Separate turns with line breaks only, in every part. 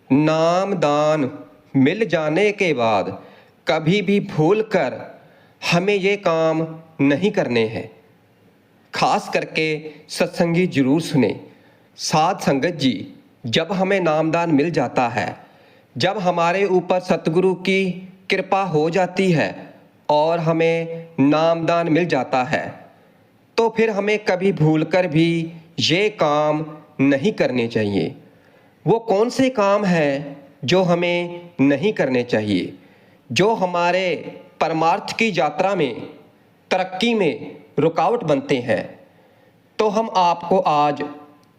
नाम दान मिल जाने के बाद कभी भी भूल कर हमें ये काम नहीं करने हैं। खास करके सत्संगी जरूर सुने। साध संगत जी, जब हमें नामदान मिल जाता है, जब हमारे ऊपर सतगुरु की कृपा हो जाती है और हमें नामदान मिल जाता है, तो फिर हमें कभी भूलकर भी ये काम नहीं करने चाहिए। वो कौन से काम हैं जो हमें नहीं करने चाहिए, जो हमारे परमार्थ की यात्रा में, तरक्की में रुकावट बनते हैं? तो हम आपको आज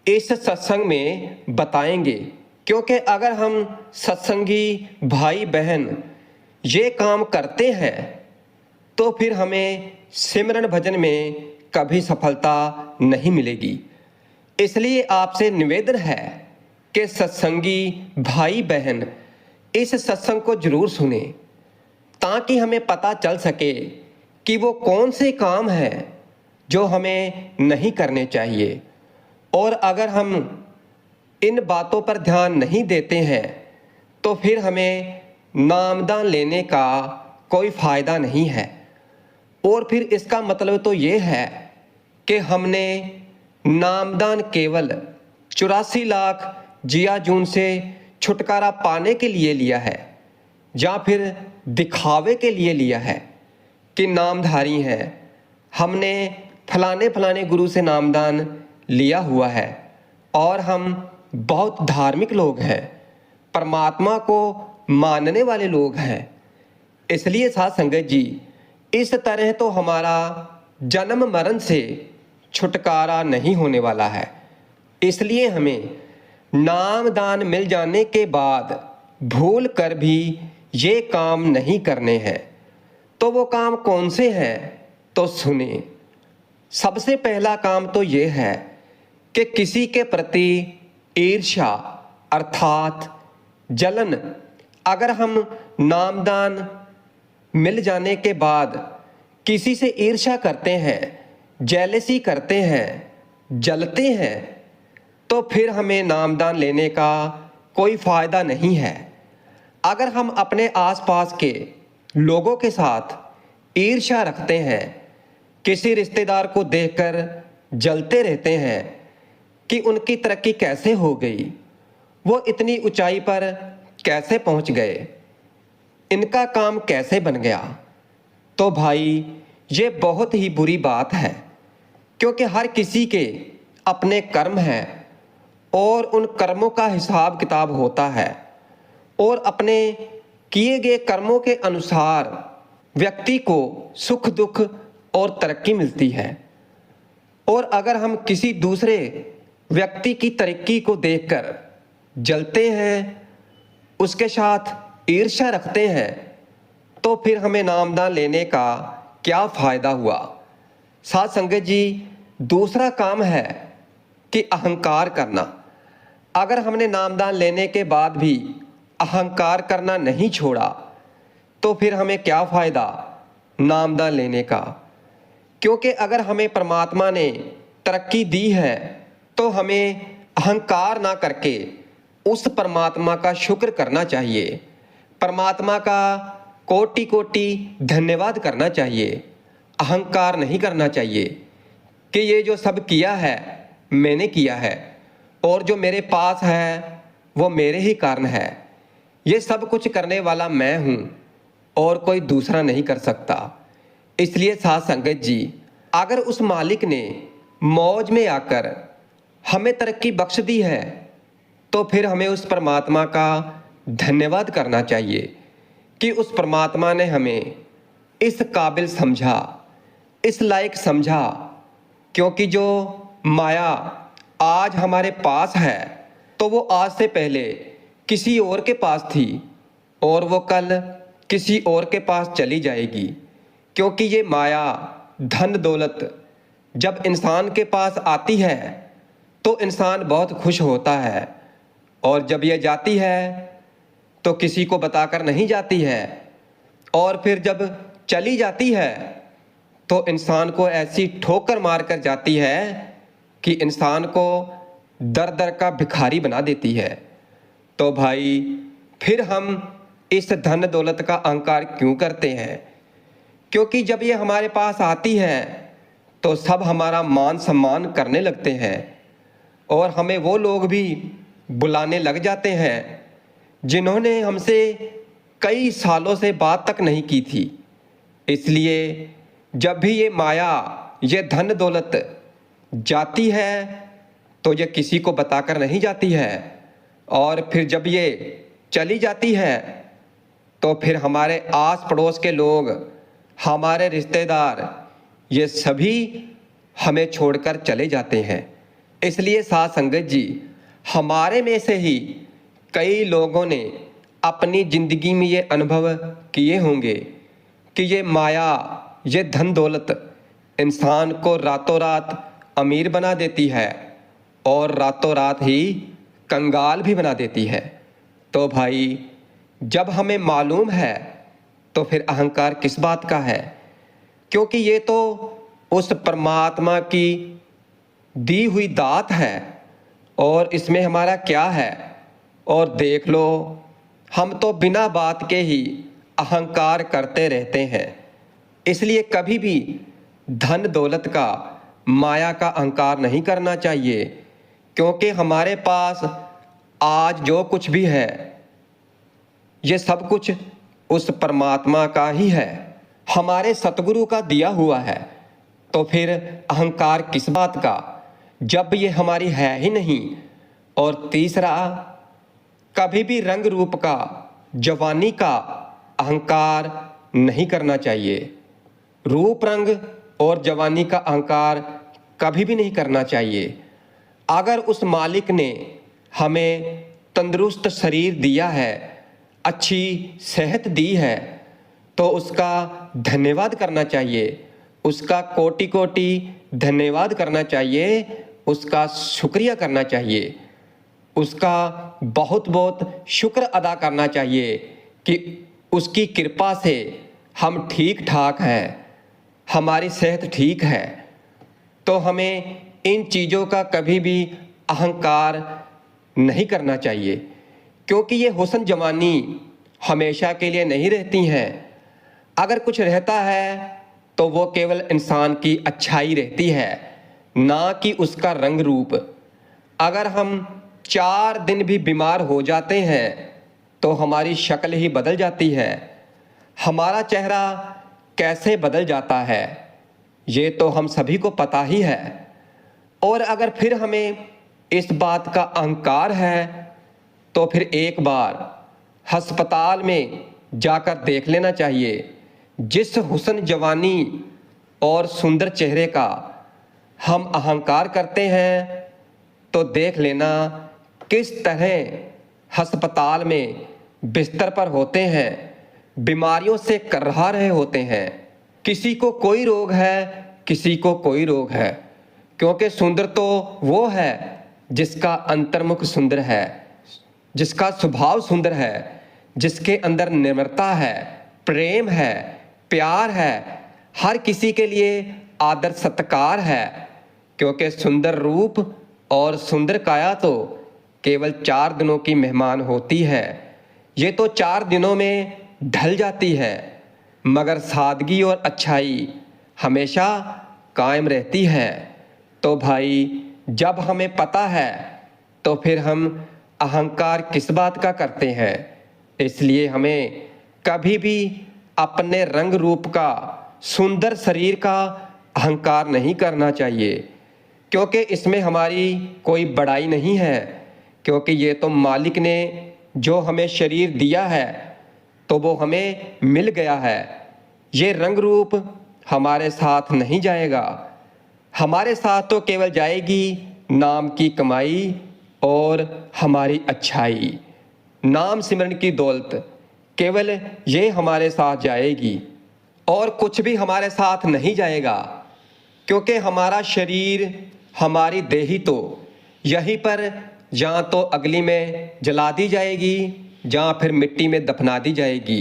इस सत्संग में बताएंगे, क्योंकि अगर हम सत्संगी भाई बहन ये काम करते हैं तो फिर हमें सिमरन भजन में कभी सफलता नहीं मिलेगी। इसलिए आपसे निवेदन है कि सत्संगी भाई बहन इस सत्संग को जरूर सुने, ताकि हमें पता चल सके कि वो कौन से काम हैं जो हमें नहीं करने चाहिए। और अगर हम इन बातों पर ध्यान नहीं देते हैं तो फिर हमें नामदान लेने का कोई फ़ायदा नहीं है। और फिर इसका मतलब तो ये है कि हमने नामदान केवल 84 लाख जिया जून से छुटकारा पाने के लिए लिया है, या फिर दिखावे के लिए लिया है कि नामधारी हैं, हमने फलाने फलाने गुरु से नामदान लिया हुआ है और हम बहुत धार्मिक लोग हैं, परमात्मा को मानने वाले लोग हैं। इसलिए साध संगत जी, इस तरह तो हमारा जन्म मरण से छुटकारा नहीं होने वाला है। इसलिए हमें नामदान मिल जाने के बाद भूल कर भी ये काम नहीं करने हैं। तो वो काम कौन से हैं, तो सुने। सबसे पहला काम तो ये है कि किसी के प्रति ईर्ष्या अर्थात जलन, अगर हम नामदान मिल जाने के बाद किसी से ईर्ष्या करते हैं, जेलसी करते हैं, जलते हैं, तो फिर हमें नामदान लेने का कोई फ़ायदा नहीं है। अगर हम अपने आसपास के लोगों के साथ ईर्ष्या रखते हैं, किसी रिश्तेदार को देखकर जलते रहते हैं कि उनकी तरक्की कैसे हो गई, वो इतनी ऊंचाई पर कैसे पहुंच गए, इनका काम कैसे बन गया, तो भाई ये बहुत ही बुरी बात है। क्योंकि हर किसी के अपने कर्म हैं और उन कर्मों का हिसाब किताब होता है, और अपने किए गए कर्मों के अनुसार व्यक्ति को सुख दुख और तरक्की मिलती है। और अगर हम किसी दूसरे व्यक्ति की तरक्की को देखकर जलते हैं, उसके साथ ईर्ष्या रखते हैं, तो फिर हमें नामदान लेने का क्या फ़ायदा हुआ। साध संगत जी, दूसरा काम है कि अहंकार करना। अगर हमने नामदान लेने के बाद भी अहंकार करना नहीं छोड़ा, तो फिर हमें क्या फ़ायदा नामदान लेने का। क्योंकि अगर हमें परमात्मा ने तरक्की दी है, तो हमें अहंकार ना करके उस परमात्मा का शुक्र करना चाहिए, परमात्मा का कोटि कोटि धन्यवाद करना चाहिए। अहंकार नहीं करना चाहिए कि ये जो सब किया है मैंने किया है, और जो मेरे पास है वो मेरे ही कारण है, ये सब कुछ करने वाला मैं हूँ और कोई दूसरा नहीं कर सकता। इसलिए साध संगत जी, अगर उस मालिक ने मौज में आकर हमें तरक्की बख्श दी है, तो फिर हमें उस परमात्मा का धन्यवाद करना चाहिए कि उस परमात्मा ने हमें इस काबिल समझा, इस लायक समझा। क्योंकि जो माया आज हमारे पास है, तो वो आज से पहले किसी और के पास थी और वो कल किसी और के पास चली जाएगी। क्योंकि ये माया धन दौलत जब इंसान के पास आती है तो इंसान बहुत खुश होता है, और जब ये जाती है तो किसी को बताकर नहीं जाती है, और फिर जब चली जाती है तो इंसान को ऐसी ठोकर मार कर जाती है कि इंसान को दर दर का भिखारी बना देती है। तो भाई फिर हम इस धन दौलत का अहंकार क्यों करते हैं? क्योंकि जब ये हमारे पास आती है तो सब हमारा मान सम्मान करने लगते हैं और हमें वो लोग भी बुलाने लग जाते हैं जिन्होंने हमसे कई सालों से बात तक नहीं की थी। इसलिए जब भी ये माया, ये धन दौलत जाती है तो ये किसी को बताकर नहीं जाती है, और फिर जब ये चली जाती है तो फिर हमारे आस पड़ोस के लोग, हमारे रिश्तेदार, ये सभी हमें छोड़कर चले जाते हैं। इसलिए साथ संगत जी, हमारे में से ही कई लोगों ने अपनी ज़िंदगी में ये अनुभव किए होंगे कि ये माया, ये धन दौलत इंसान को रातों रात अमीर बना देती है और रातों रात ही कंगाल भी बना देती है। तो भाई जब हमें मालूम है तो फिर अहंकार किस बात का है? क्योंकि ये तो उस परमात्मा की दी हुई दात है और इसमें हमारा क्या है? और देख लो, हम तो बिना बात के ही अहंकार करते रहते हैं। इसलिए कभी भी धन दौलत का, माया का अहंकार नहीं करना चाहिए, क्योंकि हमारे पास आज जो कुछ भी है ये सब कुछ उस परमात्मा का ही है, हमारे सतगुरु का दिया हुआ है। तो फिर अहंकार किस बात का, जब ये हमारी है ही नहीं। और तीसरा, कभी भी रंग रूप का, जवानी का अहंकार नहीं करना चाहिए। रूप, रंग और जवानी का अहंकार कभी भी नहीं करना चाहिए। अगर उस मालिक ने हमें तंदुरुस्त शरीर दिया है, अच्छी सेहत दी है, तो उसका धन्यवाद करना चाहिए, उसका कोटि कोटि धन्यवाद करना चाहिए, उसका शुक्रिया करना चाहिए, उसका बहुत बहुत शुक्र अदा करना चाहिए कि उसकी कृपा से हम ठीक ठाक हैं, हमारी सेहत ठीक है। तो हमें इन चीज़ों का कभी भी अहंकार नहीं करना चाहिए, क्योंकि ये हुस्न जवानी हमेशा के लिए नहीं रहती हैं। अगर कुछ रहता है तो वो केवल इंसान की अच्छाई रहती है, ना कि उसका रंग रूप। अगर हम 4 दिन भी बीमार हो जाते हैं तो हमारी शक्ल ही बदल जाती है, हमारा चेहरा कैसे बदल जाता है ये तो हम सभी को पता ही है। और अगर फिर हमें इस बात का अहंकार है तो फिर एक बार अस्पताल में जाकर देख लेना चाहिए। जिस हुस्न जवानी और सुंदर चेहरे का हम अहंकार करते हैं तो देख लेना किस तरह अस्पताल में बिस्तर पर होते हैं, बीमारियों से कर्रा रहे होते हैं। किसी को कोई रोग है, किसी को कोई रोग है, क्योंकि सुंदर तो वो है जिसका अंतर्मुख सुंदर है, जिसका स्वभाव सुंदर है, जिसके अंदर निर्मलता है, प्रेम है, प्यार है, हर किसी के लिए आदर सत्कार है। क्योंकि सुंदर रूप और सुंदर काया तो केवल 4 दिनों की मेहमान होती है, ये तो 4 दिनों में ढल जाती है, मगर सादगी और अच्छाई हमेशा कायम रहती है। तो भाई जब हमें पता है तो फिर हम अहंकार किस बात का करते हैं? इसलिए हमें कभी भी अपने रंग रूप का, सुंदर शरीर का अहंकार नहीं करना चाहिए, क्योंकि इसमें हमारी कोई बड़ाई नहीं है। क्योंकि ये तो मालिक ने जो हमें शरीर दिया है तो वो हमें मिल गया है। ये रंग रूप हमारे साथ नहीं जाएगा, हमारे साथ तो केवल जाएगी नाम की कमाई और हमारी अच्छाई, नाम सिमरन की दौलत, केवल ये हमारे साथ जाएगी और कुछ भी हमारे साथ नहीं जाएगा। क्योंकि हमारा शरीर, हमारी देही तो यहीं पर या तो अगली में जला दी जाएगी या फिर मिट्टी में दफना दी जाएगी।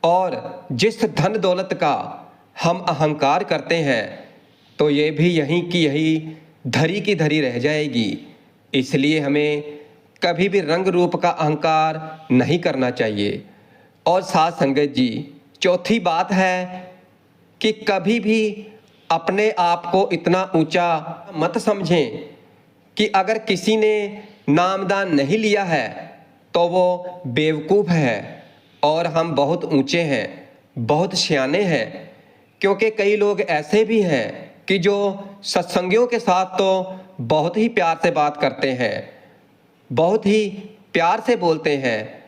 और जिस धन दौलत का हम अहंकार करते हैं तो ये भी यहीं की यही धरी की धरी रह जाएगी। इसलिए हमें कभी भी रंग रूप का अहंकार नहीं करना चाहिए। और साथ संगत जी, चौथी बात है कि कभी भी अपने आप को इतना ऊंचा मत समझें कि अगर किसी ने नामदान नहीं लिया है तो वो बेवकूफ़ है और हम बहुत ऊंचे हैं, बहुत सियाने हैं। क्योंकि कई लोग ऐसे भी हैं कि जो सत्संगियों के साथ तो बहुत ही प्यार से बात करते हैं, बहुत ही प्यार से बोलते हैं,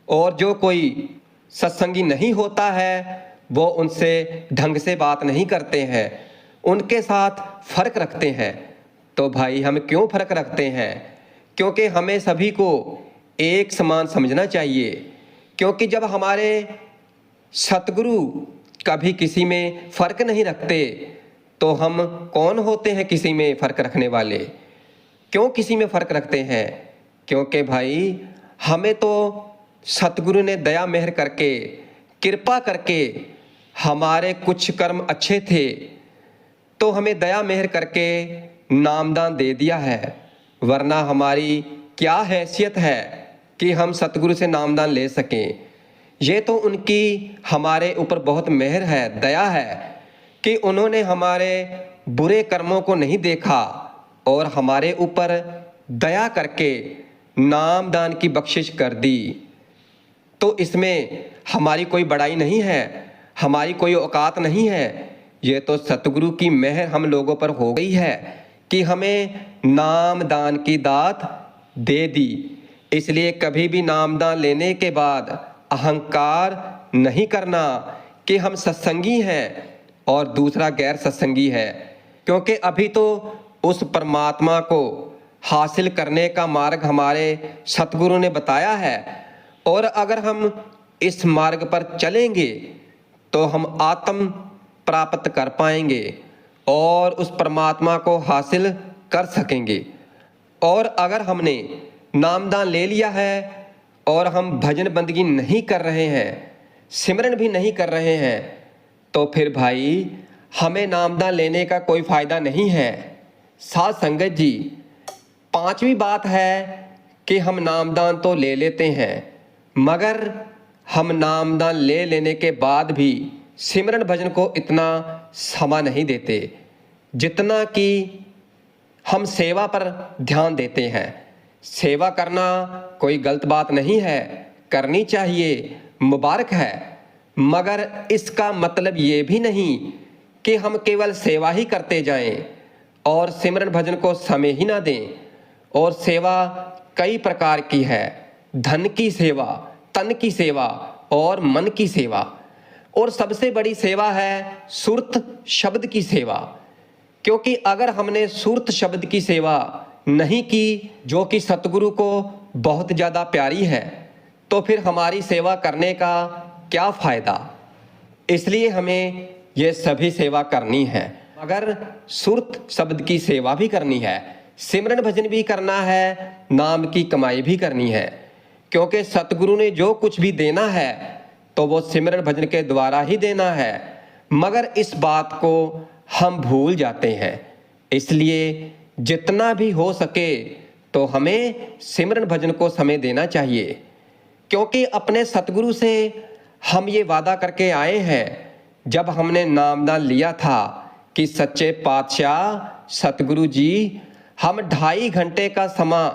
और जो कोई सत्संगी नहीं होता है वो उनसे ढंग से बात नहीं करते हैं, उनके साथ फ़र्क रखते हैं। तो भाई हम क्यों फ़र्क रखते हैं? क्योंकि हमें सभी को एक समान समझना चाहिए। क्योंकि जब हमारे सतगुरु कभी किसी में फ़र्क नहीं रखते तो हम कौन होते हैं किसी में फ़र्क रखने वाले? क्यों किसी में फ़र्क रखते हैं? क्योंकि भाई हमें तो सतगुरु ने दया मेहर करके, कृपा करके, हमारे कुछ कर्म अच्छे थे तो हमें दया मेहर करके नामदान दे दिया है। वरना हमारी क्या हैसियत है कि हम सतगुरु से नामदान ले सकें? ये तो उनकी हमारे ऊपर बहुत मेहर है, दया है कि उन्होंने हमारे बुरे कर्मों को नहीं देखा और हमारे ऊपर दया करके नामदान की बख्शिश कर दी। तो इसमें हमारी कोई बड़ाई नहीं है, हमारी कोई औकात नहीं है। ये तो सतगुरु की मेहर हम लोगों पर हो गई है कि हमें नामदान की दात दे दी। इसलिए कभी भी नामदान लेने के बाद अहंकार नहीं करना कि हम सत्संगी हैं और दूसरा गैर सत्संगी है। क्योंकि अभी तो उस परमात्मा को हासिल करने का मार्ग हमारे सतगुरु ने बताया है, और अगर हम इस मार्ग पर चलेंगे तो हम आत्म प्राप्त कर पाएंगे और उस परमात्मा को हासिल कर सकेंगे। और अगर हमने नामदान ले लिया है और हम भजन बंदगी नहीं कर रहे हैं, सिमरन भी नहीं कर रहे हैं, तो फिर भाई हमें नामदान लेने का कोई फ़ायदा नहीं है। साथ संगत जी, पांचवी बात है कि हम नामदान तो ले लेते हैं, मगर हम नामदान ले लेने के बाद भी सिमरन भजन को इतना समय नहीं देते जितना कि हम सेवा पर ध्यान देते हैं। सेवा करना कोई गलत बात नहीं है, करनी चाहिए, मुबारक है। मगर इसका मतलब ये भी नहीं कि हम केवल सेवा ही करते जाएं और सिमरन भजन को समय ही ना दें। और सेवा कई प्रकार की है, धन की सेवा, तन की सेवा और मन की सेवा। और सबसे बड़ी सेवा है सुरत शब्द की सेवा। क्योंकि अगर हमने सुरत शब्द की सेवा नहीं की, जो कि सतगुरु को बहुत ज़्यादा प्यारी है, तो फिर हमारी सेवा करने का क्या फ़ायदा? इसलिए हमें ये सभी सेवा करनी है, मगर सुरत शब्द की सेवा भी करनी है, सिमरन भजन भी करना है, नाम की कमाई भी करनी है। क्योंकि सतगुरु ने जो कुछ भी देना है तो वो सिमरन भजन के द्वारा ही देना है, मगर इस बात को हम भूल जाते हैं। इसलिए जितना भी हो सके तो हमें सिमरन भजन को समय देना चाहिए। क्योंकि अपने सतगुरु से हम ये वादा करके आए हैं जब हमने नामदान लिया था कि सच्चे पातशाह सतगुरु जी, हम 2.5 घंटे का समय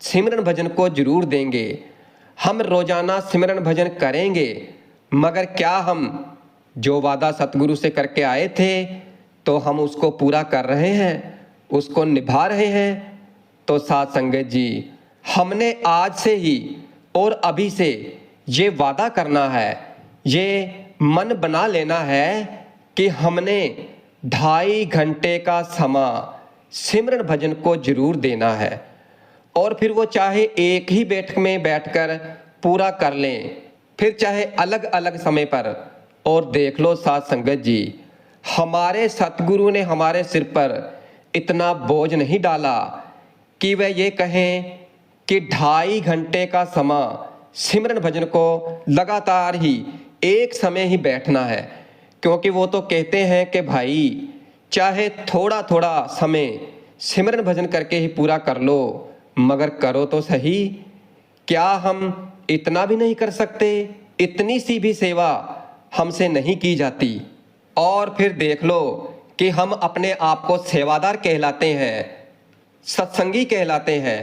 सिमरन भजन को जरूर देंगे, हम रोजाना सिमरन भजन करेंगे। मगर क्या हम जो वादा सतगुरु से करके आए थे तो हम उसको पूरा कर रहे हैं, उसको निभा रहे हैं? तो साथ संगत जी, हमने आज से ही और अभी से ये वादा करना है, ये मन बना लेना है कि हमने 2.5 घंटे का समय सिमरन भजन को जरूर देना है। और फिर वो चाहे एक ही बैठक में बैठकर पूरा कर लें, फिर चाहे अलग अलग समय पर। और देख लो साथ संगत जी, हमारे सतगुरु ने हमारे सिर पर इतना बोझ नहीं डाला कि वह ये कहें कि 2.5 घंटे का समय सिमरन भजन को लगातार ही एक समय ही बैठना है। क्योंकि वो तो कहते हैं कि भाई चाहे थोड़ा थोड़ा समय सिमरन भजन करके ही पूरा कर लो, मगर करो तो सही, क्या हम इतना भी नहीं कर सकते? इतनी सी भी सेवा हमसे नहीं की जाती। और फिर देख लो कि हम अपने आप को सेवादार कहलाते हैं, सत्संगी कहलाते हैं।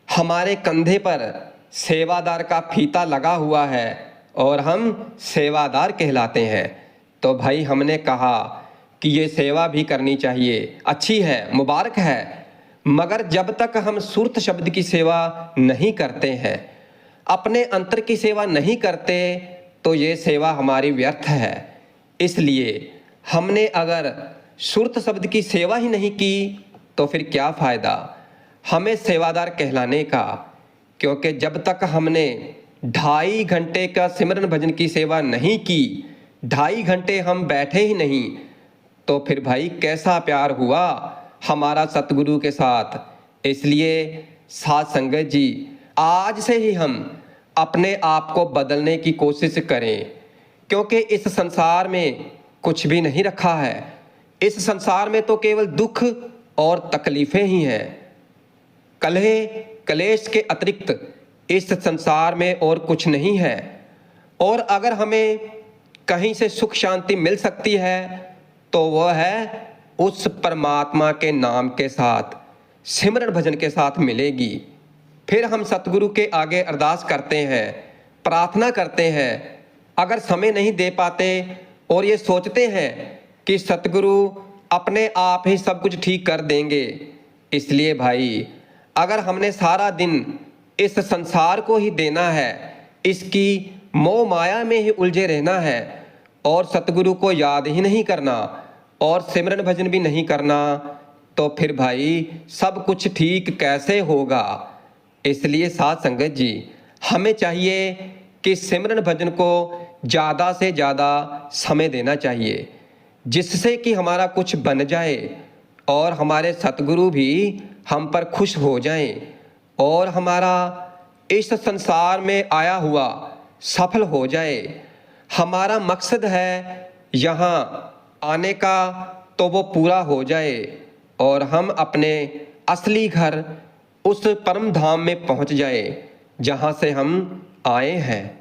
हमारे कंधे पर सेवादार का फीता लगा हुआ है और हम सेवादार कहलाते हैं। तो भाई हमने कहा कि ये सेवा भी करनी चाहिए, अच्छी है, मुबारक है, मगर जब तक हम सुरत शब्द की सेवा नहीं करते हैं, अपने अंतर की सेवा नहीं करते, तो ये सेवा हमारी व्यर्थ है। इसलिए हमने अगर सुरत शब्द की सेवा ही नहीं की तो फिर क्या फ़ायदा हमें सेवादार कहलाने का? क्योंकि जब तक हमने 2.5 घंटे का सिमरन भजन की सेवा नहीं की, 2.5 घंटे हम बैठे ही नहीं, तो फिर भाई कैसा प्यार हुआ हमारा सतगुरु के साथ। इसलिए साध संगत जी, आज से ही हम अपने आप को बदलने की कोशिश करें, क्योंकि इस संसार में कुछ भी नहीं रखा है। इस संसार में तो केवल दुख और तकलीफें ही हैं। कलह कलेश के अतिरिक्त इस संसार में और कुछ नहीं है। और अगर हमें कहीं से सुख शांति मिल सकती है तो वह है उस परमात्मा के नाम के साथ, सिमरन भजन के साथ मिलेगी। फिर हम सतगुरु के आगे अरदास करते हैं, प्रार्थना करते हैं। अगर समय नहीं दे पाते और ये सोचते हैं कि सतगुरु अपने आप ही सब कुछ ठीक कर देंगे, इसलिए भाई अगर हमने सारा दिन इस संसार को ही देना है, इसकी मोह माया में ही उलझे रहना है और सतगुरु को याद ही नहीं करना और सिमरन भजन भी नहीं करना, तो फिर भाई सब कुछ ठीक कैसे होगा? इसलिए साध संगत जी, हमें चाहिए कि सिमरन भजन को ज़्यादा से ज़्यादा समय देना चाहिए, जिससे कि हमारा कुछ बन जाए और हमारे सतगुरु भी हम पर खुश हो जाएं और हमारा इस संसार में आया हुआ सफल हो जाए। हमारा मकसद है यहाँ आने का, तो वो पूरा हो जाए और हम अपने असली घर उस परम धाम में पहुँच जाए जहाँ से हम आए हैं।